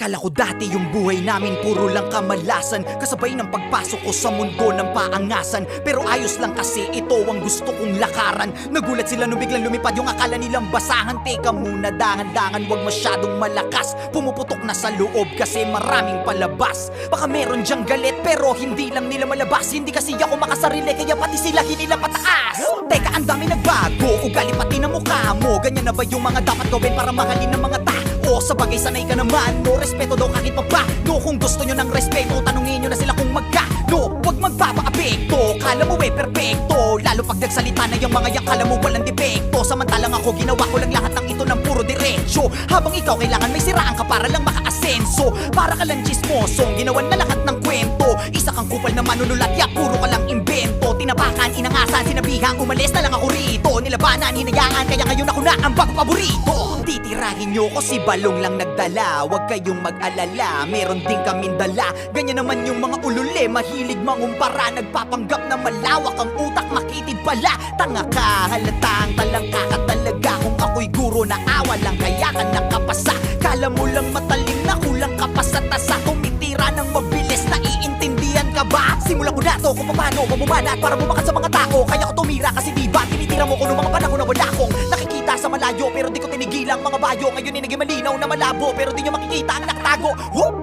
Kala ko dati yung buhay namin puro lang kamalasan, kasabay ng pagpasok ko sa mundo ng paangasan. Pero ayos lang kasi ito ang gusto kong lakaran. Nagulat sila nung biglang lumipad yung akala nilang basahan. Teka muna, dahan-dahan, wag masyadong malakas. Pumuputok na sa loob kasi maraming palabas. Baka meron dyang galit pero hindi lang nila malabas. Hindi kasi ako makasarili kaya pati sila hinila pataas. Teka, ang dami nagbago, ugali pati na mukha mo. Ganyan na ba yung mga dapat gawin para mahalin ng mga tao? Sa bagay sanay ka naman, no respeto daw kahit pa ba. No, kung gusto nyo ng respeto, tanungin nyo na sila kung magkano. Huwag magpapaapekto, kala mo perfecto. Lalo pag nagsalita na yung mga yak, kala mo walang depekto. Samantalang ako, ginawa ko lang lahat ng ito ng puro diretsyo. Habang ikaw kailangan may siraan ka para lang makaasenso. Para ka lang chismosong, ginawan na lahat ng kwento. Isa kang kupal na manunulat, ya puro ka lang imbento. Tinapakan, inangasan, sinabihang umalis na lang ako rito. Nilabanan, hinayaan, kaya ngayon ako na ang bago paborito. Titirahin nyo ko si Balong lang nagdala. Huwag kayong mag-alala, meron din kaming dala. Ganyan naman yung mga ulule, mahilig mangumpara. Nagpapanggap na malawak ang utak, makitid pala. Tanga ka, halatang talangka ka talaga. Kung ako'y guro na awa lang, kaya ka nakapasa. Kala mo lang matalim na kulang ka pa sa tasa. Tumitira ng mabilis, naiintindihan ka ba? Simulan ko na to kung paano mamumanat para bumakat sa mga tao. Kaya ko tumira kasi diba tinitira mo ko noong mga panahon na wala akong nakikita sa malayo. Pero di ko tinigilang mga bayo. Ngayon ay naging malinaw na malabo, pero di nyo makikita ang nakatago.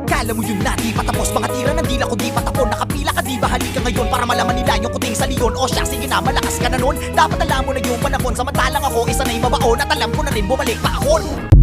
Kala mo yun na di patapos, mga tira ng dila ko di patapon. Nakapila ka di ba, halika ngayon para malaman nila yung kuting sa leon. O siya, sige na, malakas ka na nun. Dapat alam mo na yung panahon, samantalang ako isa na'y mabaon. At alam ko na rin bumalik pa ako.